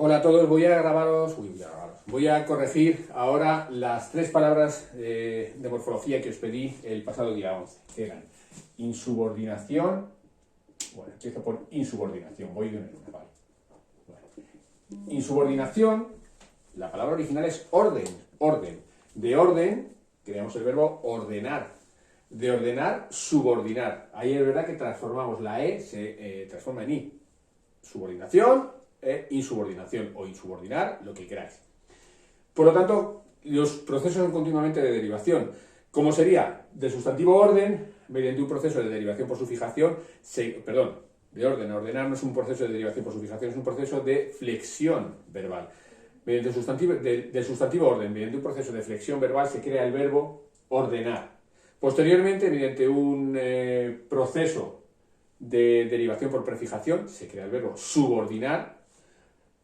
Hola a todos, voy a corregir ahora las tres palabras de morfología que os pedí el pasado día 11, que eran insubordinación. Bueno, empiezo por insubordinación, voy de una en una, vale. Bueno. Insubordinación, la palabra original es orden. De orden, creamos el verbo ordenar. De ordenar, subordinar. Ahí es verdad que transformamos la E, se transforma en I. Subordinación e insubordinación, o insubordinar, lo que queráis. Por lo tanto, los procesos son continuamente de derivación. Como sería del sustantivo orden, mediante un proceso de derivación por su fijación, de orden a ordenar no es un proceso de derivación por su fijación, es un proceso de flexión verbal. Mediante del sustantivo orden, mediante un proceso de flexión verbal, se crea el verbo ordenar. Posteriormente, mediante un proceso de derivación por prefijación, se crea el verbo subordinar.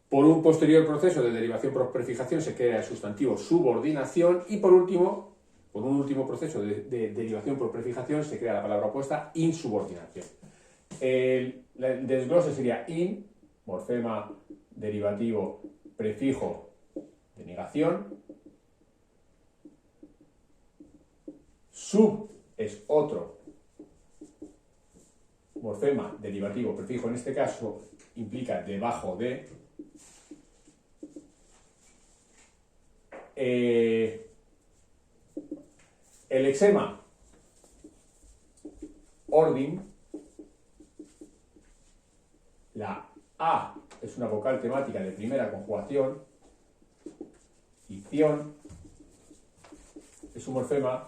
Por un posterior proceso de derivación por prefijación se crea el sustantivo subordinación. Y por un último proceso de derivación por prefijación se crea la palabra opuesta, insubordinación. El desglose sería in, morfema derivativo prefijo de negación. Sub es otro morfema derivativo prefijo, en este caso implica debajo de. El lexema ordin, la A es una vocal temática de primera conjugación, y ción es un morfema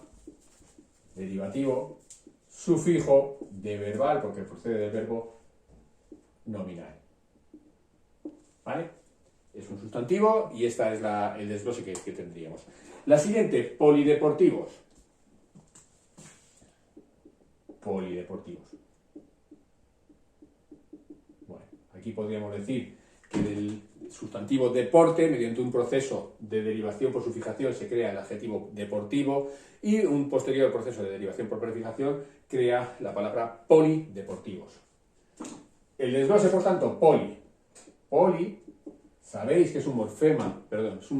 derivativo sufijo de verbal, porque procede del verbo nominal. ¿Vale? Es un sustantivo y esta es el desglose que tendríamos. La siguiente, polideportivos. Polideportivos. Bueno, aquí podríamos decir que del sustantivo deporte, mediante un proceso de derivación por su fijación, se crea el adjetivo deportivo, y un posterior proceso de derivación por prefijación crea la palabra polideportivos. El desglose, por tanto, poli, sabéis que es un morfema, es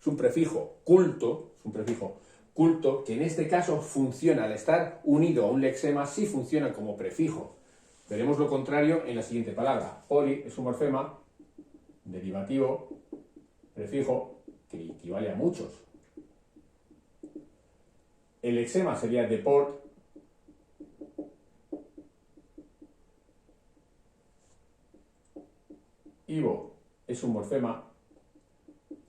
un prefijo culto, que en este caso funciona, al estar unido a un lexema, sí funciona como prefijo. Veremos lo contrario en la siguiente palabra. Poli es un morfema derivativo prefijo que equivale a muchos. El lexema sería deport. Ivo es un morfema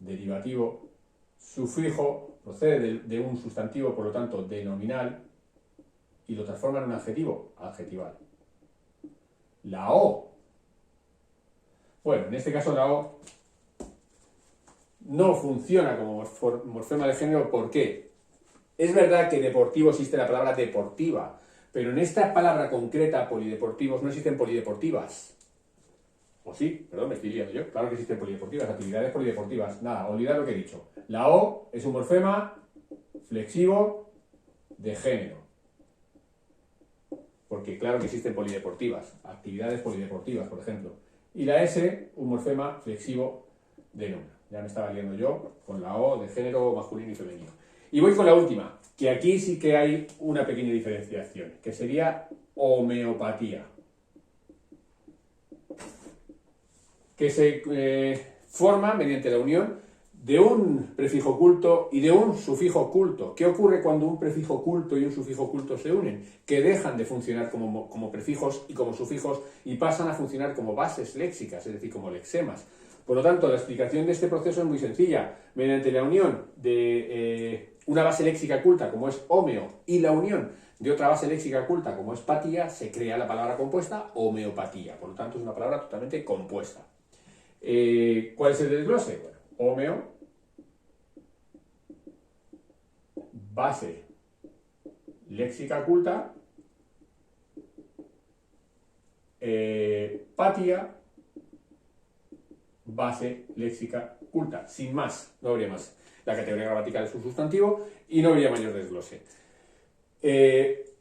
derivativo sufijo, procede de un sustantivo, por lo tanto, denominal, y lo transforma en un adjetivo, adjetival. La O. Bueno, en este caso la O no funciona como morfema de género. ¿Por qué? Es verdad que deportivo existe la palabra deportiva, pero en esta palabra concreta, polideportivos, no existen polideportivas. ¿O sí? Perdón, me estoy liando yo. Claro que existen polideportivas, actividades polideportivas. Nada, olvidad lo que he dicho. La O es un morfema flexivo de género. Porque claro que existen polideportivas, actividades polideportivas, por ejemplo. Y la S, un morfema flexivo de número. Ya me estaba liando yo con la O de género masculino y femenino. Y voy con la última, que aquí sí que hay una pequeña diferenciación, que sería homeopatía. Que se forma mediante la unión de un prefijo culto y de un sufijo culto. ¿Qué ocurre cuando un prefijo culto y un sufijo culto se unen? Que dejan de funcionar como prefijos y como sufijos y pasan a funcionar como bases léxicas, es decir, como lexemas. Por lo tanto, la explicación de este proceso es muy sencilla. Mediante la unión de una base léxica culta, como es homeo, y la unión de otra base léxica culta, como es patía, se crea la palabra compuesta homeopatía. Por lo tanto, es una palabra totalmente compuesta. ¿Cuál es el desglose? Bueno, homeo, base léxica culta, patía, base léxica culta. Sin más, no habría más. La categoría gramatical es un sustantivo y no habría mayor desglose.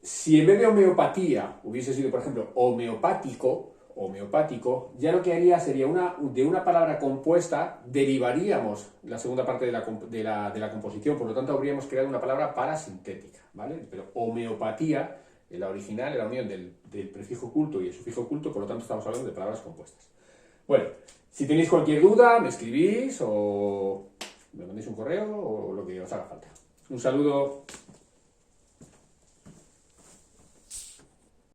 Si en vez de homeopatía hubiese sido, por ejemplo, homeopático, homeopático, ya lo que haría sería de una palabra compuesta derivaríamos la segunda parte de la composición, por lo tanto habríamos creado una palabra parasintética, ¿vale? Pero homeopatía, la original, era la unión del prefijo culto y el sufijo culto, por lo tanto estamos hablando de palabras compuestas. Bueno, si tenéis cualquier duda, me escribís o me mandéis un correo o lo que os haga falta. Un saludo.